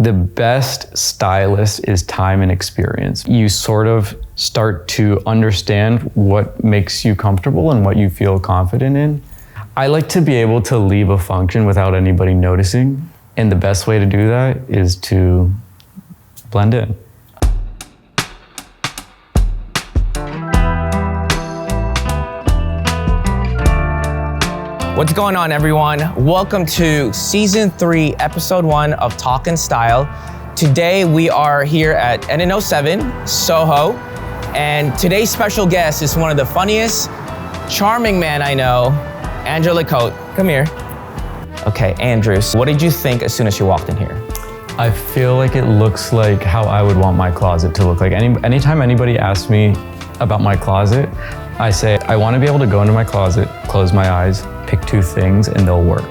The best stylist is time and experience. You sort of start to understand what makes you comfortable and what you feel confident in. I like to be able to leave a function without anybody noticing. And the best way to do that is to blend in. What's going on, everyone? Welcome to season 3, episode 1 of Talk and Style. Today we are here at NN07, Soho, and today's special guest is one of the funniest, charming man I know, Andrew Licout. Come here. Okay, Andrew, what did you think as soon as you walked in here? I feel like it looks like how I would want my closet to look like. Anytime anybody asks me about my closet, I say, I want to be able to go into my closet, close my eyes, pick 2 things, and they'll work.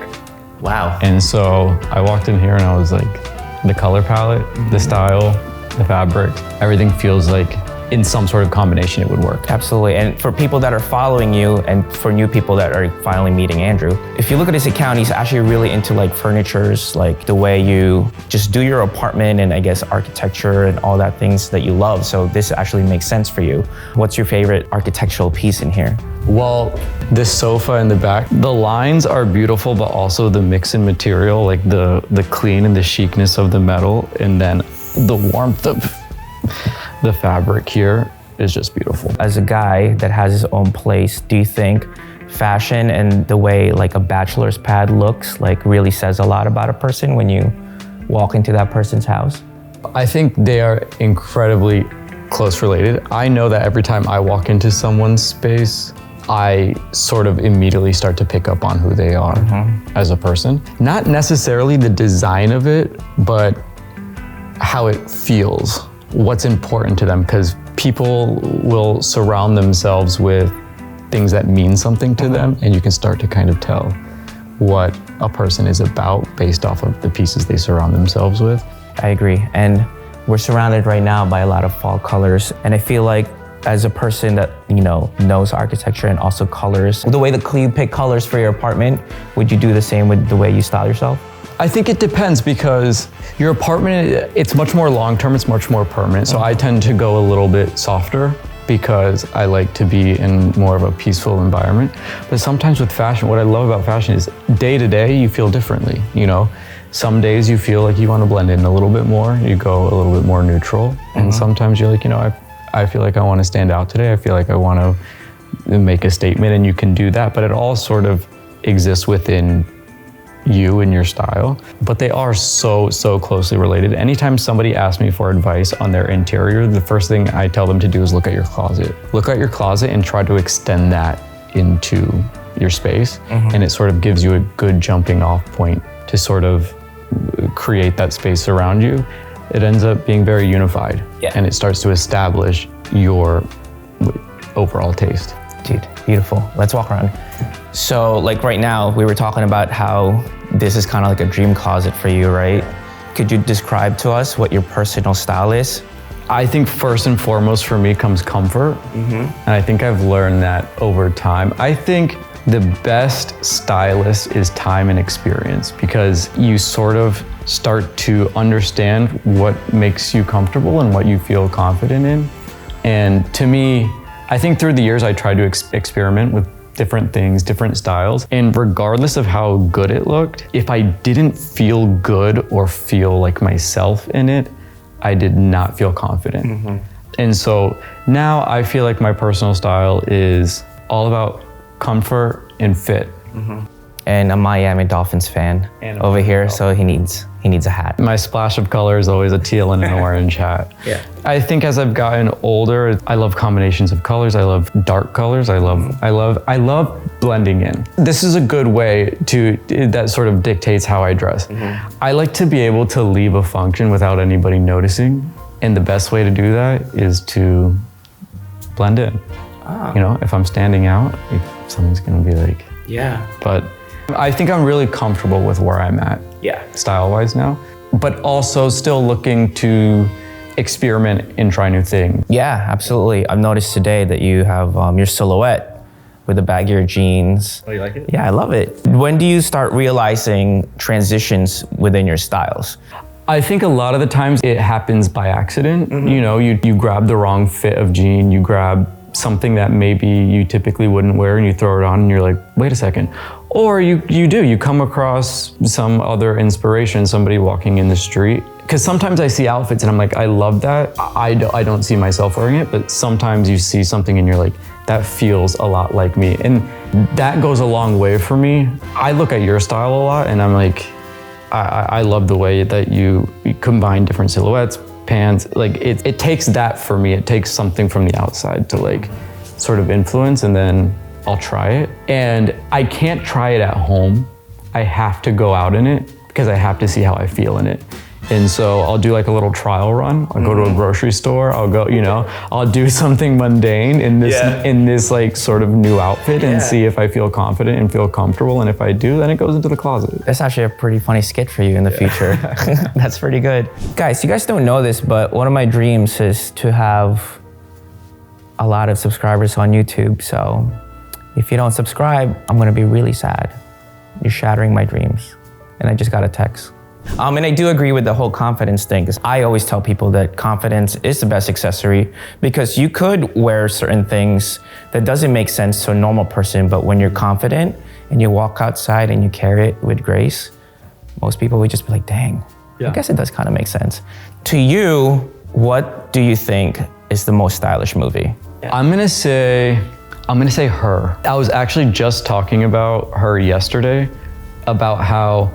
Wow. And so I walked in here and I was like, the color palette, the style, the fabric, everything feels like in some sort of combination it would work. Absolutely, and for people that are following you and for new people that are finally meeting Andrew, if you look at his account, he's actually really into like furnitures, like the way you just do your apartment and I guess architecture and all that things that you love. So this actually makes sense for you. What's your favorite architectural piece in here? Well, this sofa in the back, the lines are beautiful, but also the mix in material, like the clean and the chicness of the metal, and then the warmth of the fabric here is just beautiful. As a guy that has his own place, do you think fashion and the way like a bachelor's pad looks like really says a lot about a person when you walk into that person's house? I think they are incredibly close related. I know that every time I walk into someone's space, I sort of immediately start to pick up on who they are as a person. Not necessarily the design of it, but how it feels, what's important to them, because people will surround themselves with things that mean something to them, and you can start to kind of tell what a person is about based off of the pieces they surround themselves with. I agree, and we're surrounded right now by a lot of fall colors, and I feel like as a person that, you know, knows architecture and also colors, the way that you pick colors for your apartment, would you do the same with the way you style yourself? I think it depends, because your apartment, it's much more long-term, it's much more permanent. So I tend to go a little bit softer because I like to be in more of a peaceful environment. But sometimes with fashion, what I love about fashion is day to day, you feel differently, you know? Some days you feel like you want to blend in a little bit more, you go a little bit more neutral. And sometimes you're like, you know, I feel like I want to stand out today. I feel like I want to make a statement, and you can do that. But it all sort of exists within you and your style, but they are so closely related. Anytime somebody asks me for advice on their interior, the first thing I tell them to do is look at your closet. Look at your closet and try to extend that into your space. And it sort of gives you a good jumping off point to sort of create that space around you. It ends up being very unified, and it starts to establish your overall taste. Dude, beautiful. Let's walk around. So like right now, we were talking about how this is kind of like a dream closet for you, right? Could you describe to us what your personal style is? I think first and foremost for me comes comfort. And I think I've learned that over time. I think the best stylist is time and experience, because you sort of start to understand what makes you comfortable and what you feel confident in. And to me, I think through the years, I tried to experiment with different things, different styles. And regardless of how good it looked, if I didn't feel good or feel like myself in it, I did not feel confident. And so now I feel like my personal style is all about comfort and fit. And a Miami Dolphins fan over here, so he needs a hat. My splash of color is always a teal and an orange hat. I think as I've gotten older, I love combinations of colors. I love dark colors. I love blending in. This is a good way that sort of dictates how I dress. I like to be able to leave a function without anybody noticing. And the best way to do that is to blend in. You know, if I'm standing out, someone's gonna be like, but I think I'm really comfortable with where I'm at, style-wise now, but also still looking to experiment and try new things. Yeah, absolutely. I've noticed today that you have your silhouette with the baggier jeans. Oh, you like it? Yeah, I love it. When do you start realizing transitions within your styles? I think a lot of the times it happens by accident. You know, you grab the wrong fit of jean, you grab something that maybe you typically wouldn't wear and you throw it on and you're like, wait a second. Or you come across some other inspiration, somebody walking in the street. Because sometimes I see outfits and I'm like, I love that. I don't see myself wearing it, but sometimes you see something and you're like, that feels a lot like me. And that goes a long way for me. I look at your style a lot and I'm like, I love the way that you combine different silhouettes, pants. Like it takes that for me. It takes something from the outside to like sort of influence, and then I'll try it. And I can't try it at home. I have to go out in it because I have to see how I feel in it. And so I'll do like a little trial run. I'll go to a grocery store. I'll go, I'll do something mundane in this like sort of new outfit and see if I feel confident and feel comfortable. And if I do, then it goes into the closet. That's actually a pretty funny skit for you in the future. That's pretty good. Guys, you guys don't know this, but one of my dreams is to have a lot of subscribers on YouTube. So if you don't subscribe, I'm gonna be really sad. You're shattering my dreams. And I just got a text. And I do agree with the whole confidence thing, because I always tell people that confidence is the best accessory, because you could wear certain things that doesn't make sense to a normal person, but when you're confident and you walk outside and you carry it with grace, most people would just be like, dang, I guess it does kind of make sense. To you, what do you think is the most stylish movie? I'm gonna say Her. I was actually just talking about Her yesterday, about how,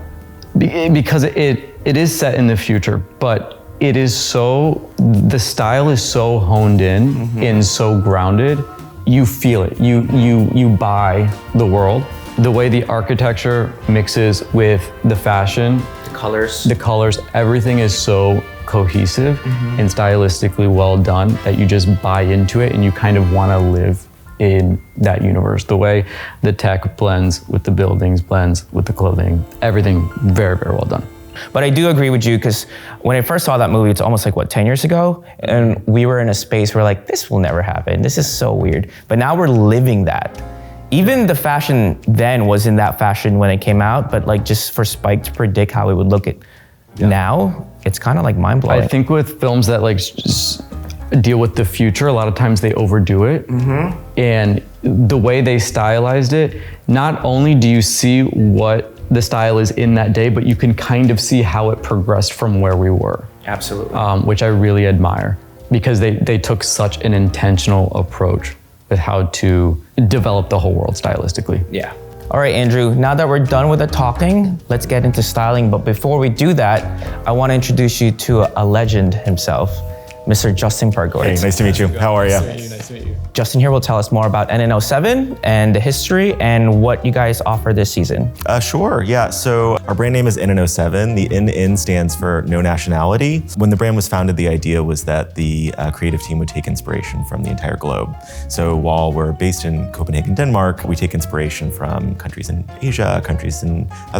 because it is set in the future, but it is the style is so honed in and so grounded, you feel it. You buy the world. The way the architecture mixes with the fashion, the colors, everything is so cohesive and stylistically well done that you just buy into it and you kind of want to live in that universe. The way the tech blends with the buildings, blends with the clothing, everything very, very well done. But I do agree with you, because when I first saw that movie, it's almost like, 10 years ago? And we were in a space where like, this will never happen. This is so weird. But now we're living that. Even the fashion then was in that fashion when it came out, but like just for Spike to predict how it would look now, it's kind of like mind blowing. I think with films that like deal with the future, a lot of times they overdo it. And the way they stylized it, not only do you see what the style is in that day, but you can kind of see how it progressed from where we were. Absolutely. Which I really admire, because they took such an intentional approach with how to develop the whole world stylistically. Yeah. All right, Andrew, now that we're done with the talking, let's get into styling. But before we do that, I want to introduce you to a legend himself, Mr. Justin Pargoitz. Hey, nice to meet you. How are you? Nice to meet you. Justin here will tell us more about NN07 and the history and what you guys offer this season. Sure, yeah. So our brand name is NN07. The NN stands for no nationality. When the brand was founded, the idea was that the creative team would take inspiration from the entire globe. So while we're based in Copenhagen, Denmark, we take inspiration from countries in Asia, other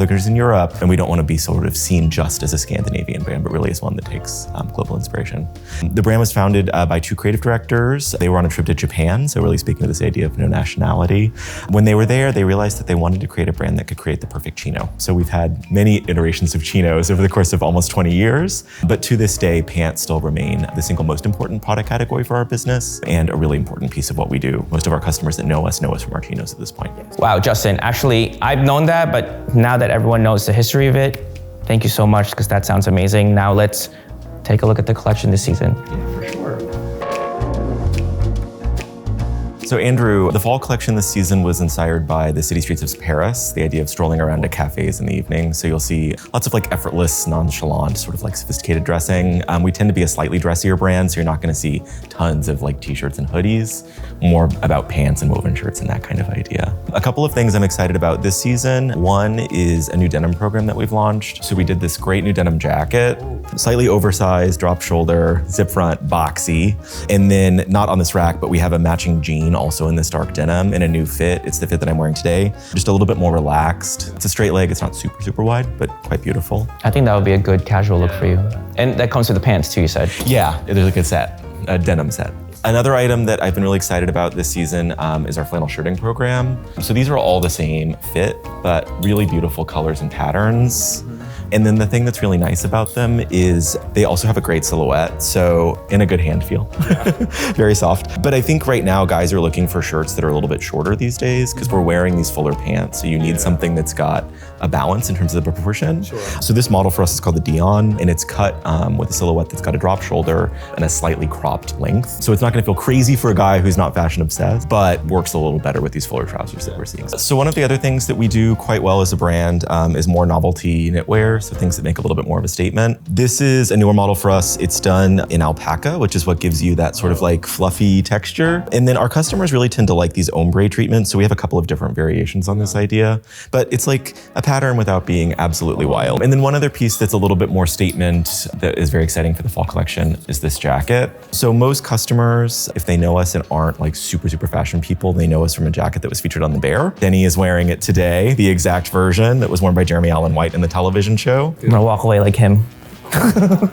countries in Europe, and we don't want to be sort of seen just as a Scandinavian brand, but really as one that takes global inspiration. The brand was founded by two creative directors. They were on a trip to Japan, so really speaking to this idea of no nationality. When they were there, they realized that they wanted to create a brand that could create the perfect chino. So we've had many iterations of chinos over the course of almost 20 years, but to this day, pants still remain the single most important product category for our business and a really important piece of what we do. Most of our customers that know us from our chinos at this point. Wow, Justin, actually, I've known that, but now that everyone knows the history of it, thank you so much, because that sounds amazing. Now let's take a look at the collection this season. Yeah, for sure. So Andrew, the fall collection this season was inspired by the city streets of Paris, the idea of strolling around to cafes in the evening. So you'll see lots of like effortless, nonchalant, sort of like sophisticated dressing. We tend to be a slightly dressier brand, so you're not gonna see tons of like t-shirts and hoodies, more about pants and woven shirts and that kind of idea. A couple of things I'm excited about this season. One is a new denim program that we've launched. So we did this great new denim jacket, slightly oversized, drop shoulder, zip front, boxy. And then not on this rack, but we have a matching jean also in this dark denim in a new fit. It's the fit that I'm wearing today. Just a little bit more relaxed. It's a straight leg. It's not super, super wide, but quite beautiful. I think that would be a good casual look for you. And that comes with the pants too, you said. Yeah, there's a good set, a denim set. Another item that I've been really excited about this season is our flannel shirting program. So these are all the same fit, but really beautiful colors and patterns. And then the thing that's really nice about them is they also have a great silhouette. So in a good hand feel, very soft. But I think right now guys are looking for shirts that are a little bit shorter these days because we're wearing these fuller pants. So you need something that's got a balance in terms of the proportion. So this model for us is called the Dion, and it's cut with a silhouette that's got a drop shoulder and a slightly cropped length. So it's not gonna feel crazy for a guy who's not fashion obsessed, but works a little better with these fuller trousers that we're seeing. So one of the other things that we do quite well as a brand is more novelty knitwear, so things that make a little bit more of a statement. This is a newer model for us. It's done in alpaca, which is what gives you that sort of like fluffy texture. And then our customers really tend to like these ombre treatments, so we have a couple of different variations on this idea, but it's like a pattern without being absolutely wild. And then one other piece that's a little bit more statement that is very exciting for the fall collection is this jacket. So most customers, if they know us and aren't like super fashion people, they know us from a jacket that was featured on The Bear. Denny is wearing it today, the exact version that was worn by Jeremy Allen White in the television show. I'm gonna walk away like him.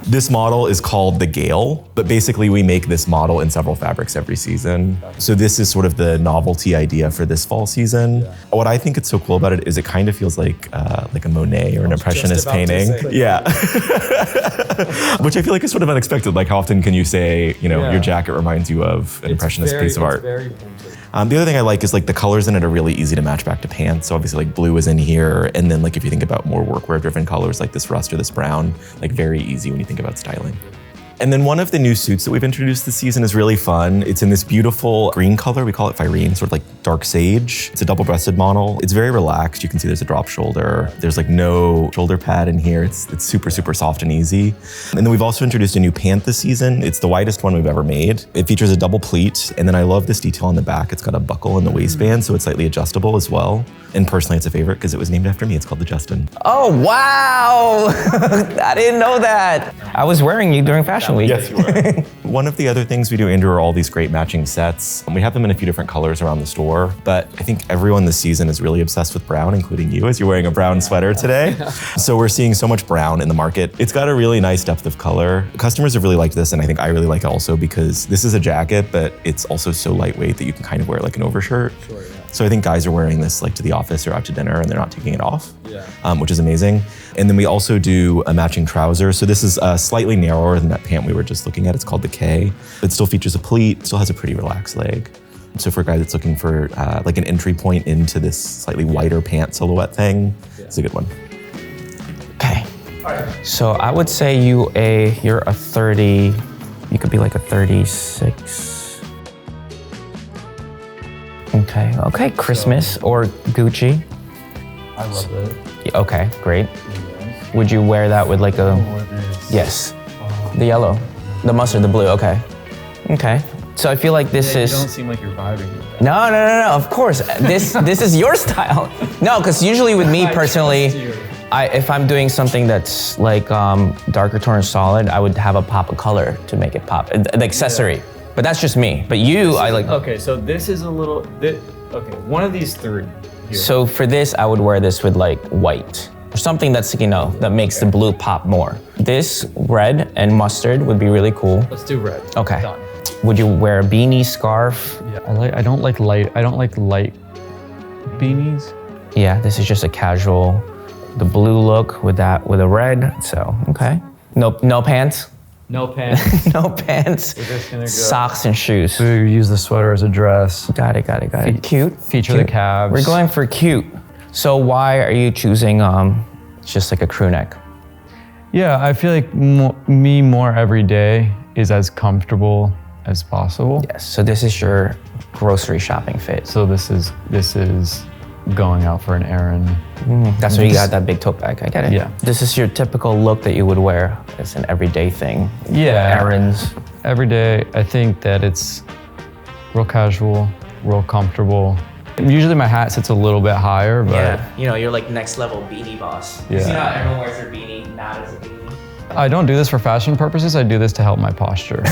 This model is called the Gale, but basically we make this model in several fabrics every season. So this is sort of the novelty idea for this fall season. What I think it's so cool about it is it kind of feels like a Monet or an Impressionist painting. Yeah. Which I feel like is sort of unexpected. Like how often can you say, your jacket reminds you of an Impressionist piece of art? Very vintage. The other thing I like is like the colors in it are really easy to match back to pants. So obviously like blue is in here. And then like if you think about more workwear driven colors like this rust or this brown, like very easy when you think about styling. And then one of the new suits that we've introduced this season is really fun. It's in this beautiful green color. We call it Firene, sort of like dark sage. It's a double-breasted model. It's very relaxed. You can see there's a drop shoulder. There's like no shoulder pad in here. It's super soft and easy. And then we've also introduced a new pant this season. It's the widest one we've ever made. It features a double pleat. And then I love this detail on the back. It's got a buckle in the waistband, so it's slightly adjustable as well. And personally, it's a favorite because it was named after me. It's called the Justin. Oh, wow. I didn't know that. I was wearing you during Fashion Week. Yes, you were. One of the other things we do, Andrew, are all these great matching sets. We have them in a few different colors around the store, but I think everyone this season is really obsessed with brown, including you, as you're wearing a brown sweater today. So we're seeing so much brown in the market. It's got a really nice depth of color. Customers have really liked this, and I think I really like it also because this is a jacket, but it's also so lightweight that you can kind of wear like an overshirt. Sure, yeah. So I think guys are wearing this like to the office or out to dinner and they're not taking it off, which is amazing. And then we also do a matching trouser. So this is slightly narrower than that pant we were just looking at. It's called the K. It still features a pleat, still has a pretty relaxed leg. So for a guy that's looking for like an entry point into this slightly wider pant silhouette thing, it's a good one. Okay. So I would say you're a 30, you could be like a 36. Okay, Christmas or Gucci. I love it. Okay, great. Would you wear that with like a, yes, the yellow, the mustard, the blue, okay. So I feel like this is. You don't seem like you're vibing with that. No, of course. This is your style. No, because usually with me personally, if I'm doing something that's like darker tone or solid, I would have a pop of color to make it pop, the accessory. Yeah. But that's just me. But you, I like. Okay, so this is a little bit, okay, one of these three here. So for this, I would wear this with like white or something that's, that makes the blue pop more. This red and mustard would be really cool. Let's do red. Okay. Done. Would you wear a beanie, scarf? Yeah, I don't like light beanies. Yeah, this is just a casual, the blue look with a red, so, okay. No pants? No pants. No pants. We're just gonna go. Socks and shoes. So you use the sweater as a dress. Got it. Cute. Feature cute. the calves. We're going for cute. So why are you choosing just like a crew neck? Yeah, I feel like more every day is as comfortable as possible. Yes, so this is your grocery shopping fit. So this is going out for an errand. That's why you got that big tote bag, I get it. Yeah. This is your typical look that you would wear. It's an everyday thing. Yeah. Errands. Every day, I think that it's real casual, real comfortable. Usually my hat sits a little bit higher, but Yeah, you're like next level beanie boss. Yeah. You know how everyone wears their beanie, not as a beanie. I don't do this for fashion purposes. I do this to help my posture.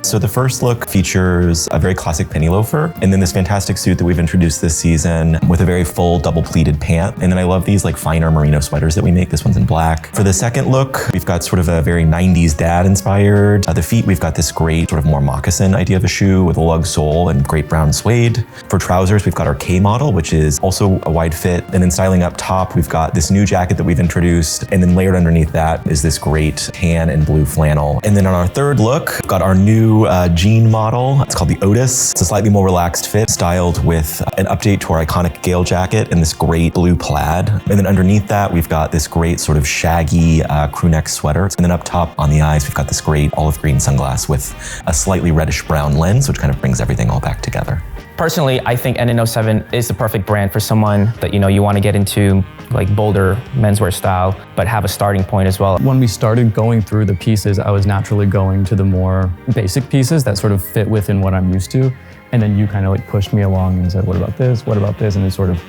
So the first look features a very classic penny loafer, and then this fantastic suit that we've introduced this season with a very full double pleated pant. And then I love these like finer merino sweaters that we make. This one's in black. For the second look, we've got sort of a very 90s dad inspired. The feet, we've got this great sort of more moccasin idea of a shoe with a lug sole and great brown suede. For trousers, we've got our K model, which is also a wide fit. And then styling up top, we've got this new jacket that we've introduced. And then layered underneath that is this great tan and blue flannel. And then on our third look, we've got our new jean model. It's called the Otis. It's a slightly more relaxed fit, styled with an update to our iconic Gale jacket and this great blue plaid. And then underneath that, we've got this great sort of shaggy crew neck sweater. And then up top on the eyes, we've got this great olive green sunglass with a slightly reddish brown lens, which kind of brings everything all back together. Personally, I think NN07 is the perfect brand for someone that you want to get into like bolder menswear style, but have a starting point as well. When we started going through the pieces, I was naturally going to the more basic pieces that sort of fit within what I'm used to. And then you kind of like pushed me along and said, what about this? What about this? And it sort of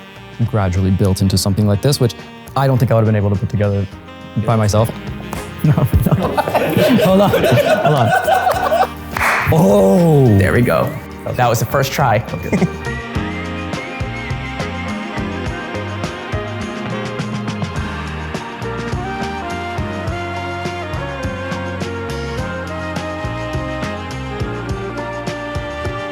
gradually built into something like this, which I don't think I would have been able to put together by myself. No. Hold on. Oh, there we go. That was the first try. Okay.